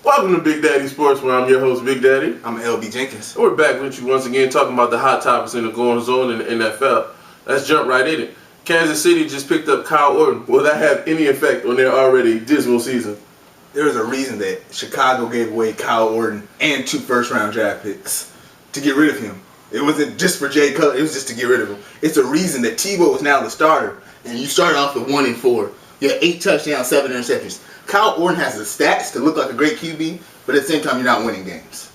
Welcome to BigDaddie Sports, where I'm your host, Big Daddy. I'm LB Jenkins. And we're back with you once again, talking about the hot topics in the goings on in the NFL. Let's jump right in it. Kansas City just picked up Kyle Orton. Will that have any effect on their already dismal season? There is a reason that Chicago gave away Kyle Orton and 2 first-round draft picks to get rid of him. It wasn't just for Jay Cutler, it was just to get rid of him. It's a reason that Tebow is now the starter, and you started off with 1-4. You had 8 touchdowns, 7 interceptions. Kyle Orton has the stats to look like a great QB, but at the same time, you're not winning games.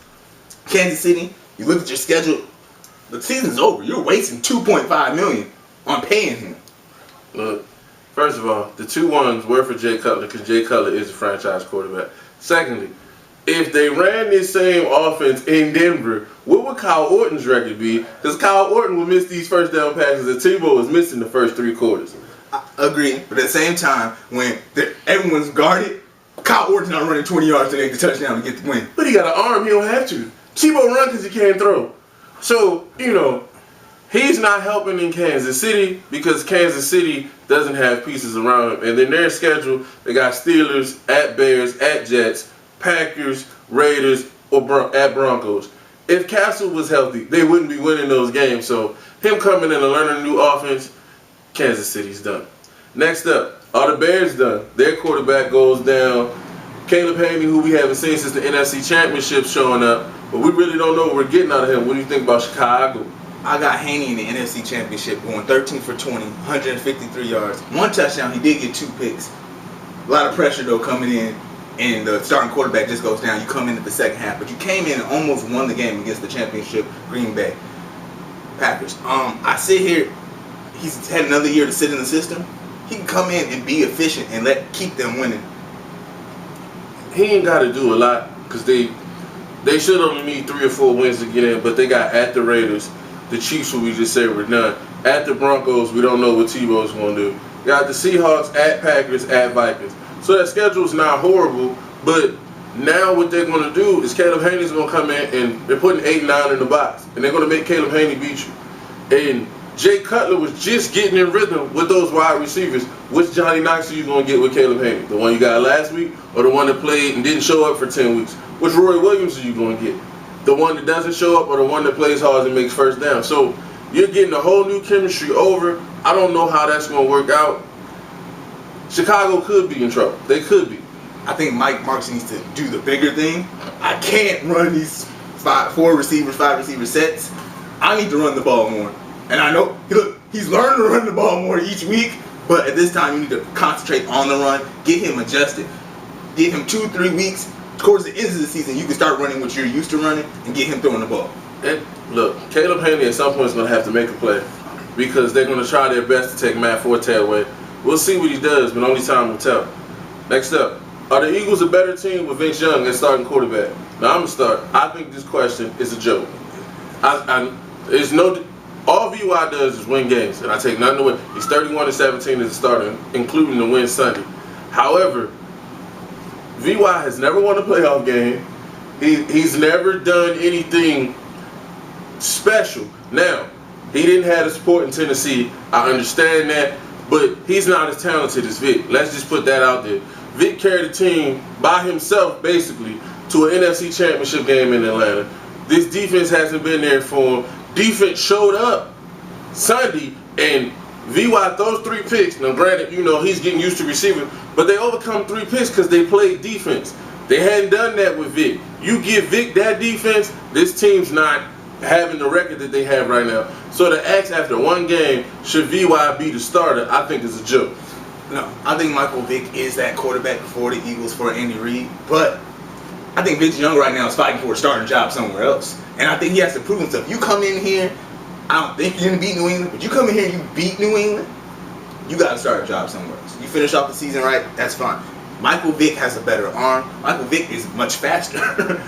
Kansas City, you look at your schedule, the season's over. You're wasting $2.5 million on paying him. Look, first of all, the 2 ones were for Jay Cutler because Jay Cutler is a franchise quarterback. Secondly, if they ran this same offense in Denver, what would Kyle Orton's record be? Because Kyle Orton will miss these first down passes and Tebow is missing the first 3 quarters. I agree, but at the same time, when everyone's guarded, Kyle Orton's not running 20 yards to make the touchdown to get the win. But he got an arm, he don't have to. Tebow run because he can't throw. So, he's not helping in Kansas City because Kansas City doesn't have pieces around him. And then their schedule, they got Steelers, at Bears, at Jets, Packers, Raiders, or at Broncos. If Castle was healthy, they wouldn't be winning those games. So him coming in and learning a new offense, Kansas City's done. Next up, are the Bears done? Their quarterback goes down. Caleb Haney, who we haven't seen since the NFC Championship, showing up. But we really don't know what we're getting out of him. What do you think about Chicago? I got Haney in the NFC Championship going 13 for 20, 153 yards. 1 touchdown. He did get 2 picks. A lot of pressure, though, coming in. And the starting quarterback just goes down. You come into the second half. But you came in and almost won the game against the championship Green Bay Packers. I sit here. He's had another year to sit in the system. He can come in and be efficient and keep them winning. He ain't got to do a lot because they should only need 3 or 4 wins to get in. But they got at the Raiders, the Chiefs, who we just said were done. At the Broncos, we don't know what Tebow's going to do. Got the Seahawks, at Packers, at Vikings. So that schedule's not horrible, but now what they're going to do is Caleb Haney's going to come in and they're putting 8-9 in the box. And they're going to make Caleb Haney beat you. And Jay Cutler was just getting in rhythm with those wide receivers. Which Johnny Knox are you going to get with Caleb Haney? The one you got last week or the one that played and didn't show up for 10 weeks? Which Roy Williams are you going to get? The one that doesn't show up or the one that plays hard and makes first down? So you're getting a whole new chemistry over. I don't know how that's going to work out. Chicago could be in trouble. They could be. I think Mike Marks needs to do the bigger thing. I can't run these 5 receiver sets. I need to run the ball more. And I know, he's learning to run the ball more each week, but at this time you need to concentrate on the run, get him adjusted. Give him 2-3 weeks. Towards the end of the season, you can start running what you're used to running and get him throwing the ball. And look, Caleb Haney at some point is going to have to make a play because they're going to try their best to take Matt Forte away. We'll see what he does, but only time will tell. Next up, are the Eagles a better team with Vince Young as starting quarterback? Now I'm going to start. I think this question is a joke. All VY does is win games, and I take nothing away. He's 31-17 as a starter, including the win Sunday. However, VY has never won a playoff game. He's never done anything special. Now, he didn't have the support in Tennessee. I understand that, but he's not as talented as Vic. Let's just put that out there. Vic carried the team by himself, basically, to an NFC Championship game in Atlanta. This defense hasn't been there for him. Defense showed up Sunday, and VY throws 3 picks. Now, granted, he's getting used to receiving, but they overcome 3 picks because they played defense. They hadn't done that with Vic. You give Vic that defense, this team's not having the record that they have right now. So to ask after 1 game, should VY be the starter, I think is a joke. No, I think Michael Vick is that quarterback for the Eagles for Andy Reid, but I think Vince Young right now is fighting for a starting job somewhere else. And I think he has to prove himself. You come in here, I don't think you're going to beat New England, but you come in here and you beat New England, you got to start a job somewhere else. You finish off the season right, that's fine. Michael Vick has a better arm. Michael Vick is much faster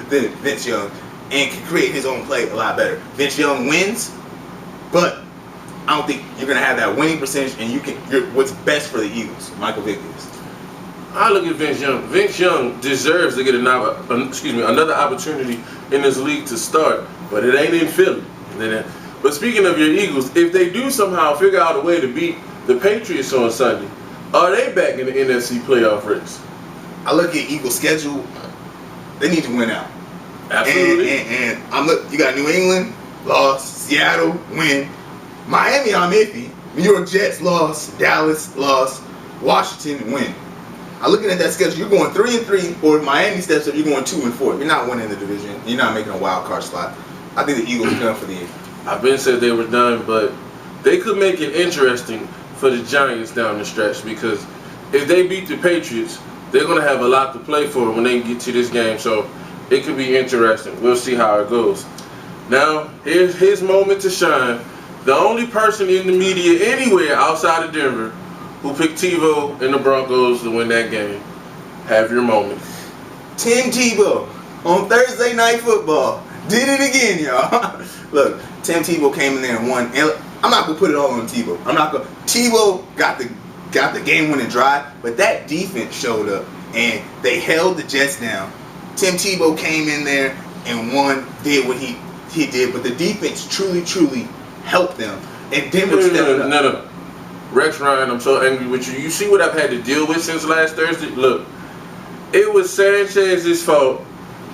than Vince Young and can create his own play a lot better. Vince Young wins, but I don't think you're going to have that winning percentage and you're what's best for the Eagles. Michael Vick is. I look at Vince Young. Vince Young deserves to get another opportunity in this league to start, but it ain't in Philly. But speaking of your Eagles, if they do somehow figure out a way to beat the Patriots on Sunday, are they back in the NFC playoff race? I look at Eagles' schedule. They need to win out. Absolutely. And you got New England, lost. Seattle, win. Miami, I'm iffy. New York Jets, lost. Dallas, lost. Washington, win. I'm looking at that schedule. You're going 3-3, or if Miami steps up, you're going 2-4. You're not winning the division. You're not making a wild card slot. I think the Eagles are done for the year. I've been said they were done, but they could make it interesting for the Giants down the stretch, because if they beat the Patriots, they're going to have a lot to play for when they get to this game. So it could be interesting. We'll see how it goes. Now, here's his moment to shine. The only person in the media anywhere outside of Denver who picked Tebow and the Broncos to win that game. Have your moment. Tim Tebow on Thursday Night Football did it again, y'all. Look, Tim Tebow came in there and won. And I'm not gonna put it all on Tebow. Tebow got the game-winning drive, but that defense showed up and they held the Jets down. Tim Tebow came in there and won, did what he did, but the defense truly helped them. And Denver stepped up. No. Rex Ryan, I'm so angry with you. You see what I've had to deal with since last Thursday? Look, it was Sanchez's fault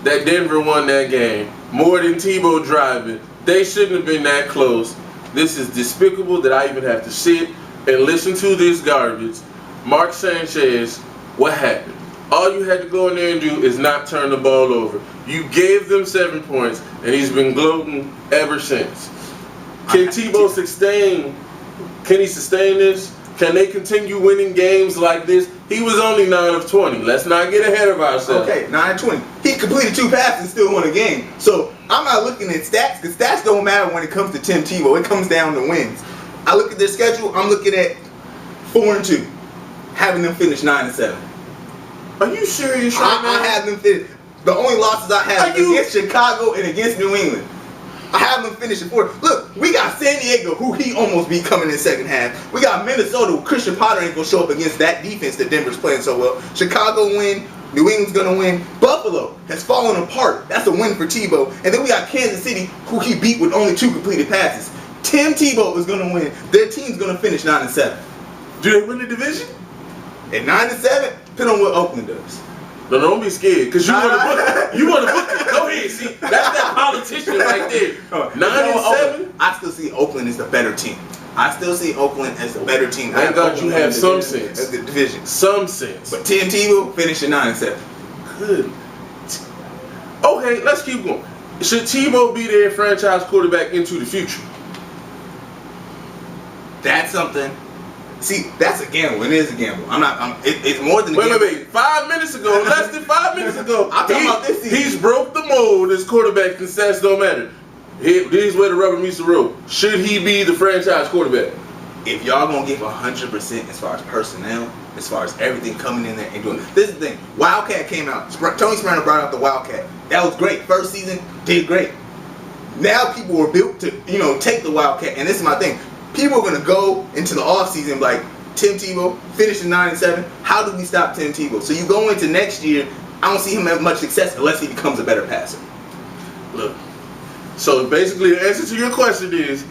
that Denver won that game more than Tebow driving. They shouldn't have been that close. This is despicable that I even have to sit and listen to this garbage. Mark Sanchez, what happened? All you had to go in there and do is not turn the ball over. You gave them 7 points, and he's been gloating ever since. Can Tebow sustain? Can he sustain this? Can they continue winning games like this? He was only 9 of 20. Let's not get ahead of ourselves. Okay, 9 of 20. He completed 2 passes and still won a game. So I'm not looking at stats, because stats don't matter when it comes to Tim Tebow. It comes down to wins. I look at their schedule. I'm looking at 4-2, having them finish 9-7. Are you serious right now? I have them finish. The only losses I have is against Chicago and against New England. I have them finish at 4. Look, we got San Diego, who he almost beat coming in the second half. We got Minnesota, who Christian Potter ain't going to show up against that defense that Denver's playing so well. Chicago win. New England's going to win. Buffalo has fallen apart. That's a win for Tebow. And then we got Kansas City, who he beat with only 2 completed passes. Tim Tebow is going to win. Their team's going to finish 9-7. Do they win the division? At 9-7, depending on what Oakland does. No, don't be scared, because you want to book it. You want to book it. Go ahead, see. That's that politician right there. 9-7. I still see Oakland as the better team. I still see Oakland as the better team. Thank God you have some sense. As the division. Some sense. But Tim Tebow finished at 9-7. Good. Okay, let's keep going. Should Tebow be their franchise quarterback into the future? That's something. See, that's a gamble. It is a gamble. It's more than a gamble. Wait. 5 minutes ago, less than 5 minutes ago, I'm talking about this season. He's broke the mold as quarterback, and stats don't matter. Here's where the rubber meets the road. Should he be the franchise quarterback? If y'all gonna give 100% as far as personnel, as far as everything coming in there and doing, this is the thing. Wildcat came out. Tony Soprano brought out the Wildcat. That was great. First season, did great. Now people were built to, take the Wildcat. And this is my thing. People are gonna go into the offseason like, Tim Tebow finished in 9-7. How do we stop Tim Tebow? So you go into next year, I don't see him have much success unless he becomes a better passer. Look. So basically, the answer to your question is,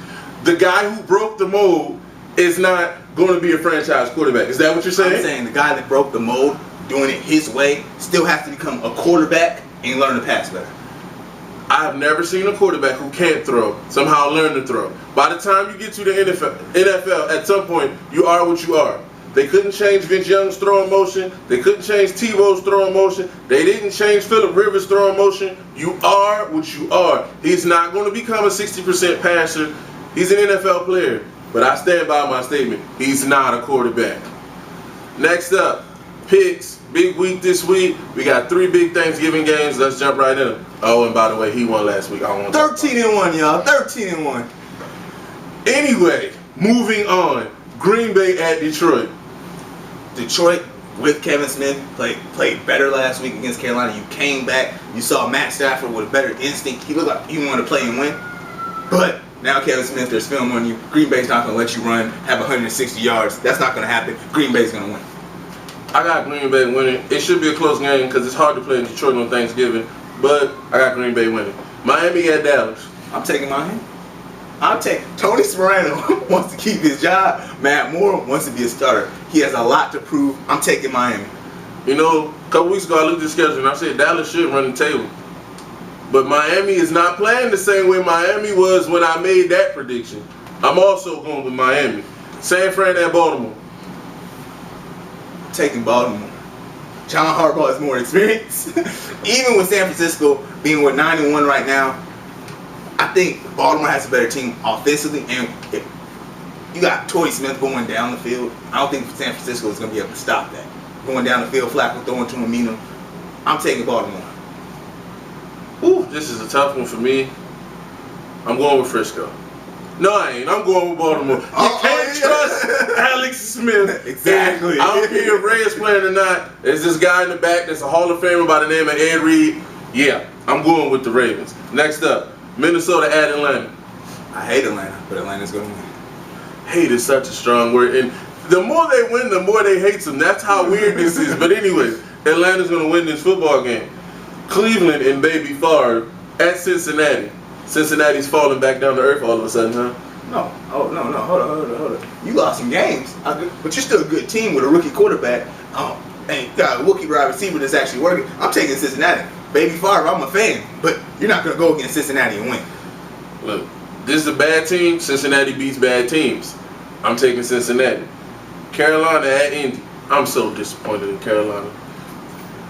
the guy who broke the mold is not going to be a franchise quarterback. Is that what you're saying? I'm saying the guy that broke the mold, doing it his way, still has to become a quarterback and learn to pass better. I've never seen a quarterback who can't throw somehow learn to throw. By the time you get to the NFL, at some point, you are what you are. They couldn't change Vince Young's throwing motion. They couldn't change Tebow's throwing motion. They didn't change Phillip Rivers' throwing motion. You are what you are. He's not going to become a 60% passer. He's an NFL player. But I stand by my statement. He's not a quarterback. Next up, picks. Big week this week. We got 3 big Thanksgiving games. Let's jump right in them. Oh, and by the way, he won last week. 13-1, y'all. 13-1. Anyway, moving on. Green Bay at Detroit. Detroit with Kevin Smith played better last week against Carolina. You came back. You saw Matt Stafford with a better instinct. He looked like he wanted to play and win. But now Kevin Smith, there's film on you. Green Bay's not going to let you run, have 160 yards. That's not going to happen. Green Bay's going to win. I got Green Bay winning. It should be a close game because it's hard to play in Detroit on Thanksgiving. But I got Green Bay winning. Miami at Dallas. I'm taking Miami. Tony Soprano wants to keep his job. Matt Moore wants to be a starter. He has a lot to prove. I'm taking Miami. A couple weeks ago, I looked at the schedule and I said Dallas should run the table. But Miami is not playing the same way Miami was when I made that prediction. I'm also going with Miami. San Fran and Baltimore. Taking Baltimore. John Harbaugh is more experienced. Even with San Francisco being with 9-1 right now, I think Baltimore has a better team offensively, and if you got Torrey Smith going down the field, I don't think San Francisco is going to be able to stop that. Going down the field, Flacco throwing to Amino. I'm taking Baltimore. Ooh, this is a tough one for me. I'm going with Frisco. No, I ain't. I'm going with Baltimore. You can't trust Alex Smith. Exactly. And I don't care if Reyes playing or not. There's this guy in the back that's a Hall of Famer by the name of Ed Reed. Yeah, I'm going with the Ravens. Next up, Minnesota at Atlanta. I hate Atlanta, but Atlanta's going to win. Hate is such a strong word. And the more they win, the more they hate them. That's how weird this is. But anyway, Atlanta's going to win this football game. Cleveland and Baby Favre at Cincinnati. Cincinnati's falling back down to earth all of a sudden, huh? No. Oh, no. Hold on. You lost some games, but you're still a good team with a rookie quarterback. And you got a rookie wide receiver that's actually working. I'm taking Cincinnati. Baby Favre, I'm a fan, but you're not going to go against Cincinnati and win. Look, this is a bad team. Cincinnati beats bad teams. I'm taking Cincinnati. Carolina at Indy. I'm so disappointed in Carolina.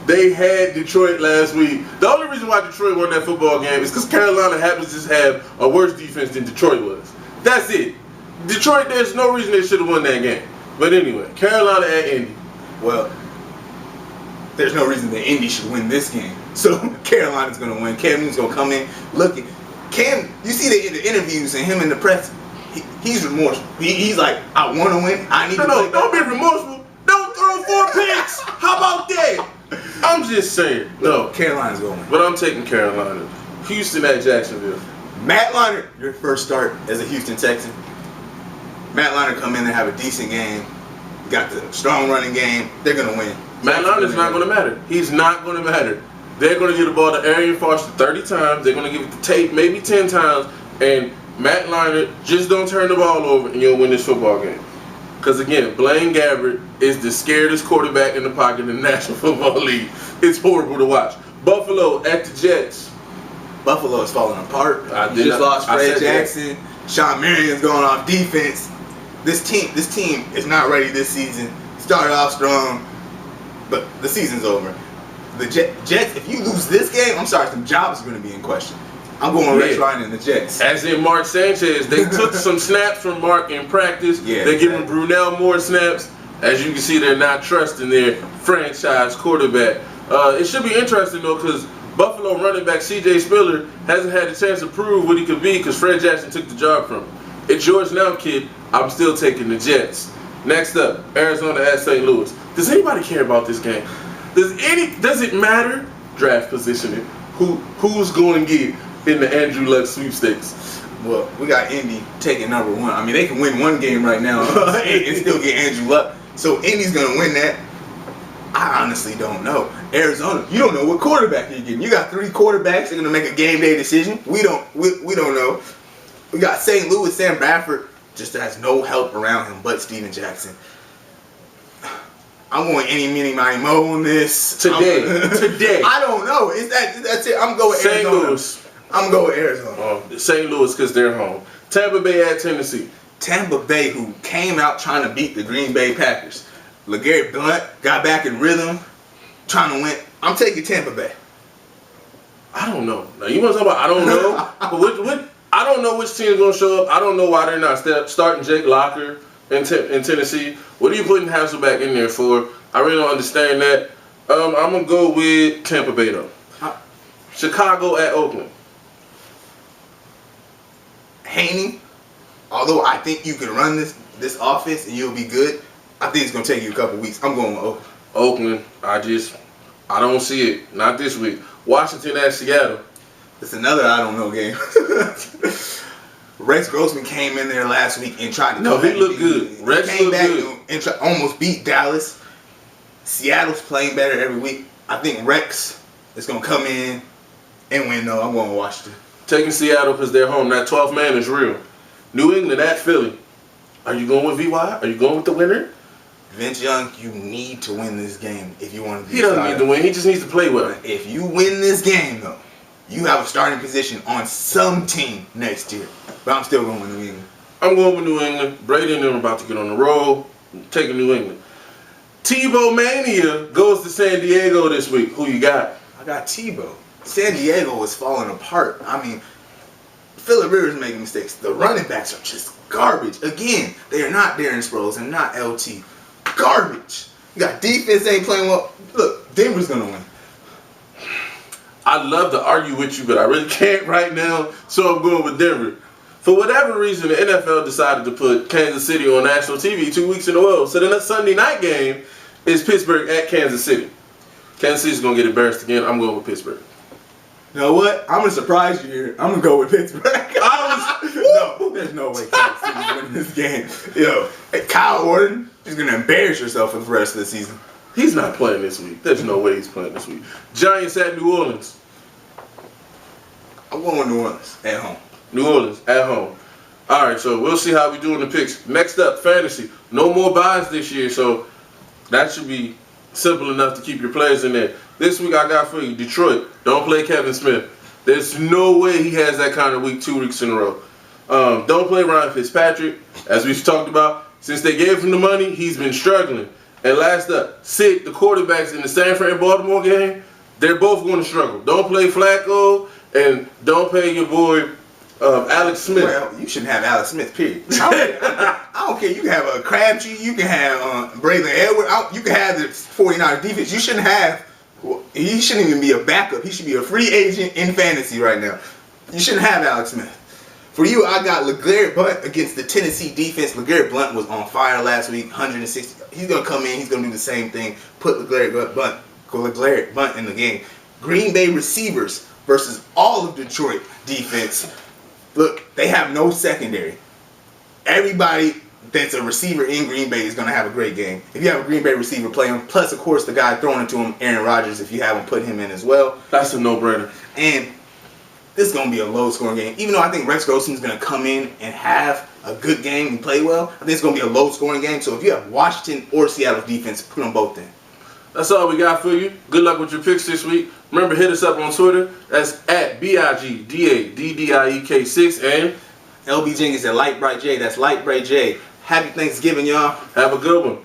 They had Detroit last week. The only reason why Detroit won that football game is because Carolina happens to just have a worse defense than Detroit was. That's it. Detroit, there's no reason they should have won that game. But anyway, Carolina at Indy. Well, there's no reason that Indy should win this game. So Carolina's going to win. Cam Newton's going to come in. Look, Cam, you see the interviews and him in the press, he's remorseful. He's like, I want to win. I need to play. Don't be remorseful. Don't throw 4 picks. How about that? I'm just saying. No. Carolina's going to win. But I'm taking Carolina. Houston at Jacksonville. Matt Leinart, your first start as a Houston Texan. Matt Leinart come in and have a decent game. Got the strong running game. They're going to win. Matt Leinart's not going to matter. He's not going to matter. They're going to give the ball to Arian Foster 30 times. They're going to give it to Tate maybe 10 times. And Matt Leinart, just don't turn the ball over and you'll win this football game. Because again, Blaine Gabbert is the scariest quarterback in the pocket in the National Football League. It's horrible to watch. Buffalo at the Jets. Buffalo is falling apart. You just lost Fred Jackson. Sean Marion's going off defense. This team is not ready this season. Started off strong, but the season's over. The Jets, if you lose this game, I'm sorry, some jobs are going to be in question. I'm going with Rex Ryan and the Jets. As in Mark Sanchez, they took some snaps from Mark in practice. Yeah, they're giving Brunell more snaps. As you can see, they're not trusting their franchise quarterback. It should be interesting, though, because Buffalo running back C.J. Spiller hasn't had a chance to prove what he could be because Fred Jackson took the job from him. It's yours now, kid. I'm still taking the Jets. Next up, Arizona at St. Louis. Does anybody care about this game? Does it matter? Draft positioning. Who's going to get in the Andrew Luck sweepstakes? Well, we got Indy taking number 1. I mean, they can win one game right now and still get Andrew Luck. So Indy's going to win that. I honestly don't know. Arizona, you don't know what quarterback you're getting. You got 3 quarterbacks. They're going to make a game day decision. We don't know. We got St. Louis, Sam Bradford, just has no help around him but Steven Jackson. I'm going any, mini, miny, mo on this. Today. I don't know. That's it. I'm going St. Arizona. Louis. I'm going Arizona. St. Louis because they're home. Tampa Bay at Tennessee. Tampa Bay, who came out trying to beat the Green Bay Packers. LeGarrette Blount got back in rhythm, trying to win. I'm taking Tampa Bay. I don't know. Now you want to talk about I don't know? But I don't know which team's going to show up. I don't know why they're not starting Jake Locker in Tennessee. What are you putting Hasselbeck in there for? I really don't understand that. I'm going to go with Tampa Bay, though. Chicago at Oakland. Haney, although I think you can run this offense and you'll be good, I think it's going to take you a couple weeks. I'm going with Oakland. Oakland, I don't see it. Not this week. Washington at Seattle. It's another I don't know game. Rex Grossman came in there last week and tried to No, he looked good. Rex came looked back good. and almost beat Dallas. Seattle's playing better every week. I think Rex is going to come in and win, though. I'm going to Washington. Taking Seattle because they're home. That 12th man is real. New England at Philly. Are you going with VY? Are you going with the winner? Vince Young, you need to win this game if you want to be He doesn't need to win. He just needs to play well. If you win this game, though, you have a starting position on some team next year. But I'm still going with New England. I'm going with New England. Brady and them are about to get on the roll. I'm taking New England. Tebow Mania goes to San Diego this week. Who you got? I got Tebow. San Diego is falling apart. I mean, Phillip Rivers is making mistakes. The running backs are just garbage. Again, they are not Darren Sproles and not LT. Garbage. You got defense ain't playing well. Look, Denver's going to win. I'd love to argue with you, but I really can't right now, so I'm going with Denver. For whatever reason, the NFL decided to put Kansas City on national TV 2 weeks in a row. So the next Sunday night game is Pittsburgh at Kansas City. Kansas City's going to get embarrassed again. I'm going with Pittsburgh. You know what? I'm going to surprise you here. I'm going to go with Pittsburgh. No, there's no way Kansas City's winning this game. Yo, Kyle Orton is going to embarrass yourself for the rest of the season. He's not playing this week. There's no way he's playing this week. Giants at New Orleans. I'm going with New Orleans at home. New Orleans at home. All right, so we'll see how we do in the picks. Next up, fantasy. No more buys this year, so that should be simple enough to keep your players in there. This week I got for you, Detroit. Don't play Kevin Smith. There's no way he has that kind of week 2 weeks in a row. Don't play Ryan Fitzpatrick. As we've talked about, since they gave him the money, he's been struggling. And last up, Sid, the quarterbacks in the Stanford and Baltimore game, they're both going to struggle. Don't play Flacco and don't pay your boy Alex Smith. Well, you shouldn't have Alex Smith, period. I don't care. You can have a Crabtree. You can have Braylon Edwards. You can have the 49ers defense. You shouldn't have. He shouldn't even be a backup. He should be a free agent in fantasy right now. You shouldn't have Alex Smith. For you, I got LeGarrette Blount against the Tennessee defense. LeGarrette Blount was on fire last week, 160. He's going to come in. He's going to do the same thing. Put LeGarrette Blount in the game. Green Bay receivers versus all of Detroit defense. Look, they have no secondary. Everybody that's a receiver in Green Bay is going to have a great game. If you have a Green Bay receiver, play him. Plus, of course, the guy throwing it to him, Aaron Rodgers, if you haven't put him in as well. That's a no-brainer. And this is going to be a low-scoring game. Even though I think Rex Grossman is going to come in and have a good game and play well, I think it's going to be a low-scoring game. So if you have Washington or Seattle defense, put them both in. That's all we got for you. Good luck with your picks this week. Remember, hit us up on Twitter. That's at BigDaddie6 and LB Jenkins at Light Bright J. That's Light Bright J. Happy Thanksgiving, y'all. Have a good one.